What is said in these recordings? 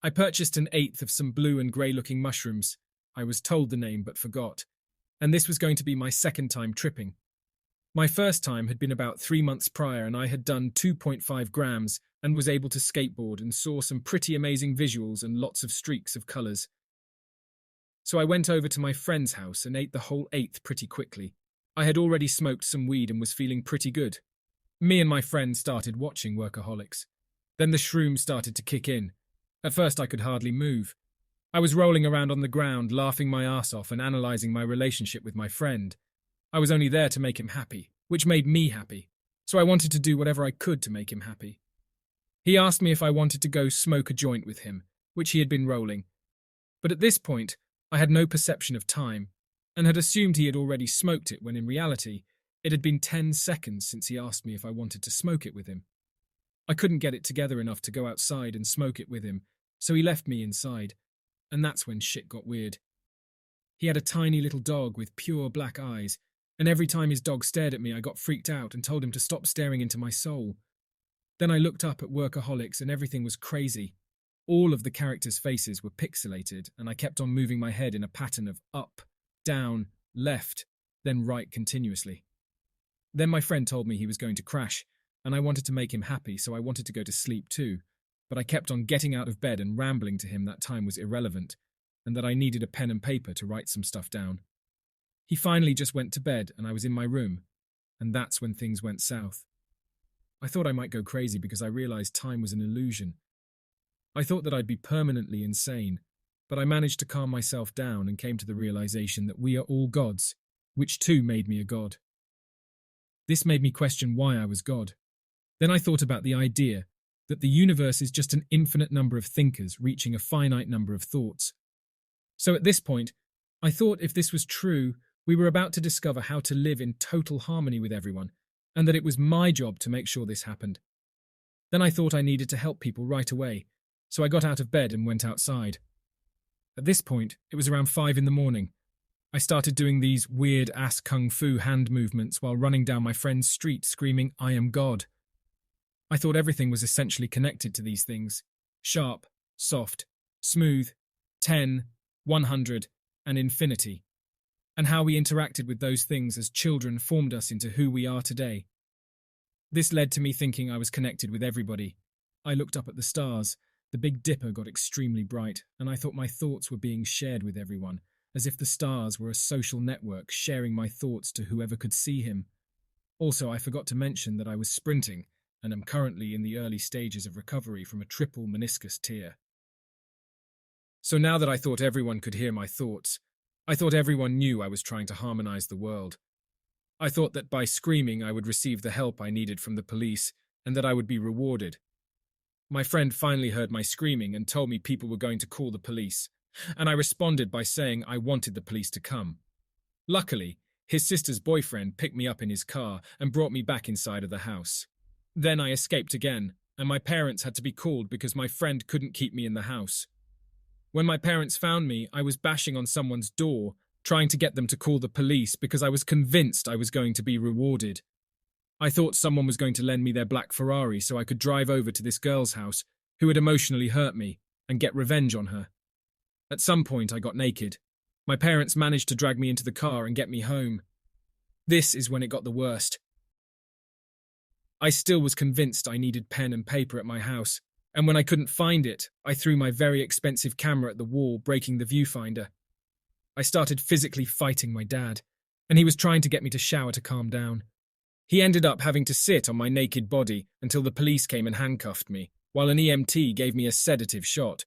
I purchased an eighth of some blue and grey-looking mushrooms. I was told the name but forgot. And this was going to be my second time tripping. My first time had been about 3 months prior, and I had done 2.5 grams and was able to skateboard and saw some pretty amazing visuals and lots of streaks of colours. So I went over to my friend's house and ate the whole eighth pretty quickly. I had already smoked some weed and was feeling pretty good. Me and my friend started watching Workaholics. Then the shrooms started to kick in. At first I could hardly move. I was rolling around on the ground, laughing my ass off and analysing my relationship with my friend. I was only there to make him happy, which made me happy, so I wanted to do whatever I could to make him happy. He asked me if I wanted to go smoke a joint with him, which he had been rolling. But at this point, I had no perception of time, and had assumed he had already smoked it when in reality, it had been 10 seconds since he asked me if I wanted to smoke it with him. I couldn't get it together enough to go outside and smoke it with him, so he left me inside, and that's when shit got weird. He had a tiny little dog with pure black eyes, and every time his dog stared at me I got freaked out and told him to stop staring into my soul. Then I looked up at Workaholics and everything was crazy. All of the characters' faces were pixelated, and I kept on moving my head in a pattern of up, down, left, then right continuously. Then my friend told me he was going to crash, and I wanted to make him happy, so I wanted to go to sleep too, but I kept on getting out of bed and rambling to him that time was irrelevant, and that I needed a pen and paper to write some stuff down. He finally just went to bed, and I was in my room, and that's when things went south. I thought I might go crazy because I realized time was an illusion. I thought that I'd be permanently insane, but I managed to calm myself down and came to the realization that we are all gods, which too made me a god. This made me question why I was God. Then I thought about the idea that the universe is just an infinite number of thinkers reaching a finite number of thoughts. So at this point, I thought if this was true, we were about to discover how to live in total harmony with everyone, and that it was my job to make sure this happened. Then I thought I needed to help people right away, so I got out of bed and went outside. At this point, it was around 5 a.m. I started doing these weird-ass kung fu hand movements while running down my friend's street screaming, "I am God." I thought everything was essentially connected to these things. Sharp, soft, smooth, 10, 100, and infinity. And how we interacted with those things as children formed us into who we are today. This led to me thinking I was connected with everybody. I looked up at the stars. The Big Dipper got extremely bright, and I thought my thoughts were being shared with everyone, as if the stars were a social network sharing my thoughts to whoever could see him. Also, I forgot to mention that I was sprinting, and am currently in the early stages of recovery from a triple meniscus tear. So now that I thought everyone could hear my thoughts, I thought everyone knew I was trying to harmonize the world. I thought that by screaming I would receive the help I needed from the police, and that I would be rewarded. My friend finally heard my screaming and told me people were going to call the police, and I responded by saying I wanted the police to come. Luckily, his sister's boyfriend picked me up in his car and brought me back inside of the house. Then I escaped again, and my parents had to be called because my friend couldn't keep me in the house. When my parents found me, I was bashing on someone's door, trying to get them to call the police because I was convinced I was going to be rewarded. I thought someone was going to lend me their black Ferrari so I could drive over to this girl's house, who had emotionally hurt me, and get revenge on her. At some point I got naked. My parents managed to drag me into the car and get me home. This is when it got the worst. I still was convinced I needed pen and paper at my house, and when I couldn't find it, I threw my very expensive camera at the wall, breaking the viewfinder. I started physically fighting my dad, and he was trying to get me to shower to calm down. He ended up having to sit on my naked body until the police came and handcuffed me, while an EMT gave me a sedative shot.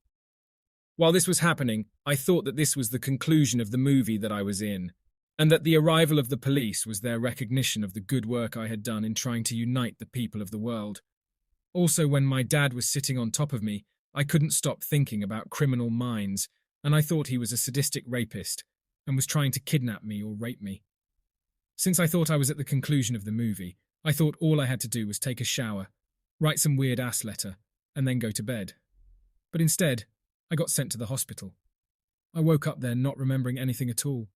While this was happening, I thought that this was the conclusion of the movie that I was in, and that the arrival of the police was their recognition of the good work I had done in trying to unite the people of the world. Also, when my dad was sitting on top of me, I couldn't stop thinking about criminal minds, and I thought he was a sadistic rapist and was trying to kidnap me or rape me. Since I thought I was at the conclusion of the movie, I thought all I had to do was take a shower, write some weird-ass letter, and then go to bed. But instead, I got sent to the hospital. I woke up there not remembering anything at all,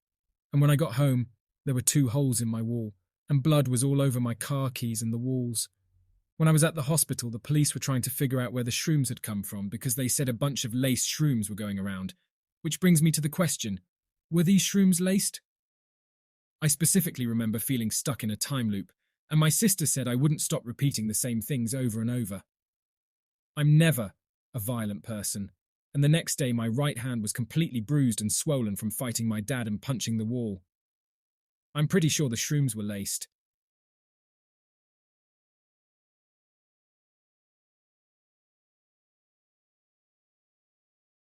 and when I got home, there were 2 holes in my wall, and blood was all over my car keys and the walls. When I was at the hospital, the police were trying to figure out where the shrooms had come from because they said a bunch of laced shrooms were going around, which brings me to the question, were these shrooms laced? I specifically remember feeling stuck in a time loop, and my sister said I wouldn't stop repeating the same things over and over. I'm never a violent person, and the next day my right hand was completely bruised and swollen from fighting my dad and punching the wall. I'm pretty sure the shrooms were laced,